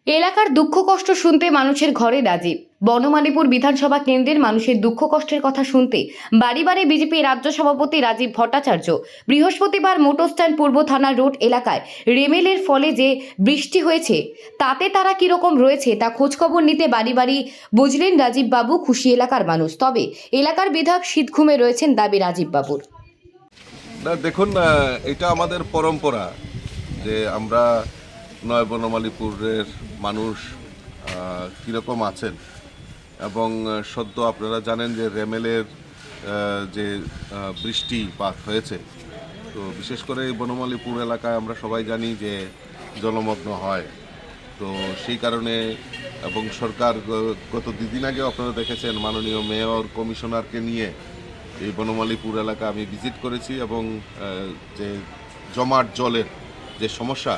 এলাকার দুঃখ কষ্ট শুনতে মানুষের ঘরে রাজীব। বনমালীপুর বিধানসভা কেন্দ্রের মানুষের দুঃখ কষ্টের কথা শুনতে বাড়ি বাড়ি বিজেপি রাজ্য সভাপতি রাজীব ভট্টাচার্য বৃহস্পতিবার মোটর স্ট্যান্ড পূর্ব থানা রোড এলাকায় রেমেলের ফলে যে বৃষ্টি হয়েছে তাতে তারা কিরকম রয়েছে তা খোঁজখবর নিতে বাড়ি বাড়ি বুঝলেন রাজীব বাবু। খুশি এলাকার মানুষ, তবে এলাকার বিধায়ক শীত ঘুমে রয়েছেন দাবি রাজীব বাবুর। না দেখুন, এটা আমাদের পরম্পরা যে আমরা নয় বনমালীপুরের মানুষ কীরকম আছেন এবং সদ্য আপনারা জানেন যে রেমেলের যে বৃষ্টিপাত হয়েছে, তো বিশেষ করে এই বনমালীপুর এলাকায় আমরা সবাই জানি যে জলমগ্ন হয়। তো সেই কারণে এবং সরকার গত দুদিন আগে আপনারা দেখেছেন মাননীয় মেয়র কমিশনারকে নিয়ে এই বনমালীপুর এলাকা আমি ভিজিট করেছি এবং যে জমাট জলের যে সমস্যা,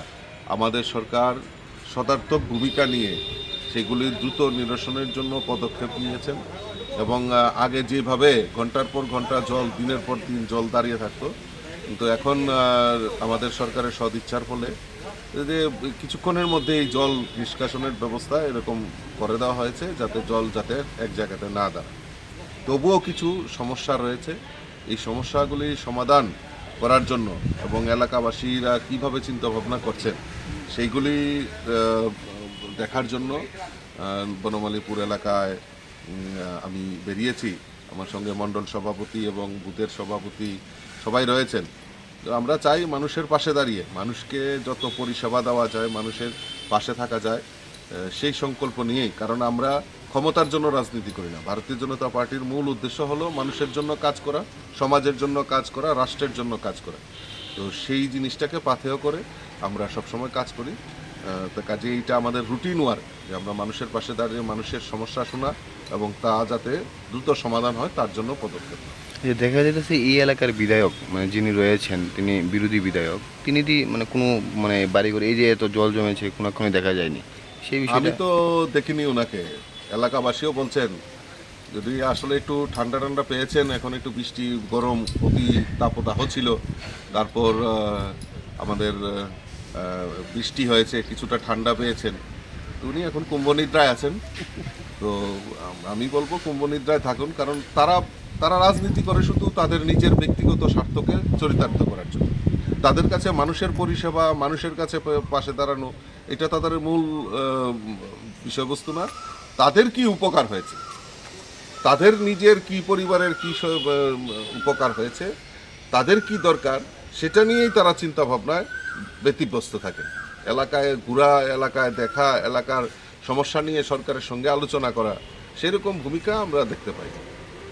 আমাদের সরকার সদার্থক ভূমিকা নিয়ে সেগুলি দ্রুত নিরসনের জন্য পদক্ষেপ নিয়েছেন এবং আগে যেভাবে ঘন্টার পর ঘন্টা জল, দিনের পর দিন জল দাঁড়িয়ে থাকতো, কিন্তু এখন আমাদের সরকারের সদিচ্ছার ফলে যে কিছুক্ষণের মধ্যে এই জল নিষ্কাশনের ব্যবস্থা এরকম করে দেওয়া হয়েছে যাতে জল যাতে এক জায়গাতে না দাঁড়ায়। তবুও কিছু সমস্যা রয়েছে, এই সমস্যাগুলি সমাধান করার জন্য এবং এলাকাবাসীরা কীভাবে চিন্তাভাবনা করছেন সেইগুলি দেখার জন্য বনমালীপুর এলাকায় আমি বেরিয়েছি। আমার সঙ্গে মণ্ডল সভাপতি এবং বুথের সভাপতি সবাই রয়েছেন। তো আমরা চাই মানুষের পাশে দাঁড়িয়ে মানুষকে যত পরিষেবা দেওয়া যায়, মানুষের পাশে থাকা যায়, সেই সংকল্প নিয়েই। কারণ আমরা ক্ষমতার জন্য রাজনীতি করি না। ভারতীয় জনতা পার্টির মূল উদ্দেশ্য হলো মানুষের জন্য কাজ করা, সমাজের জন্য কাজ করা, রাষ্ট্রের জন্য কাজ করা। তো সেই জিনিসটাকে পাথেয় করে আমরা সবসময় কাজ করি। তো কাজে এইটা আমাদের রুটিন ওয়ার্ক যে আমরা মানুষের পাশে দাঁড়িয়ে মানুষের সমস্যা শোনা এবং তা যাতে দ্রুত সমাধান হয় তার জন্য পদক্ষেপ। যে দেখা যাচ্ছে এই এলাকার বিধায়ক মানে যিনি রয়েছেন তিনি বিরোধী বিধায়ক, তিনি মানে কোনো মানে বাড়ি করে এই যে এত জল জমেছে কোনোক্ষণে দেখা যায়নি সেই বিষয়ে। আমি তো দেখিনি ওনাকে, এলাকাবাসীও বলছেন যদি আসলে একটু ঠান্ডা ঠান্ডা পেয়েছেন, এখন একটু বৃষ্টি গরম অতি তাপদাহ ছিল, তারপর আমাদের বৃষ্টি হয়েছে, কিছুটা ঠান্ডা পেয়েছেন, তো উনি এখন কুম্ভনিদ্রায় আছেন। তো আমি বলবো কুম্ভনিদ্রায় থাকুন, কারণ তারা রাজনীতি করে শুধু তাদের নিজের ব্যক্তিগত স্বার্থকে চরিতার্থ করার জন্য। তাদের কাছে মানুষের পরিষেবা, মানুষের কাছে পাশে দাঁড়ানো এটা তাদের মূল বিষয়বস্তু না। তাদের কি উপকার হয়েছে, তাদের নিজের কি পরিবারের কি উপকার হয়েছে, তাদের কি দরকার সেটা নিয়েই তারা চিন্তা ভাবনায় ব্যতিব্যস্ত থাকে। এলাকায় ঘোরা, এলাকায় দেখা, এলাকার সমস্যা নিয়ে সরকারের সঙ্গে আলোচনা করা, সেরকম ভূমিকা আমরা দেখতে পাই।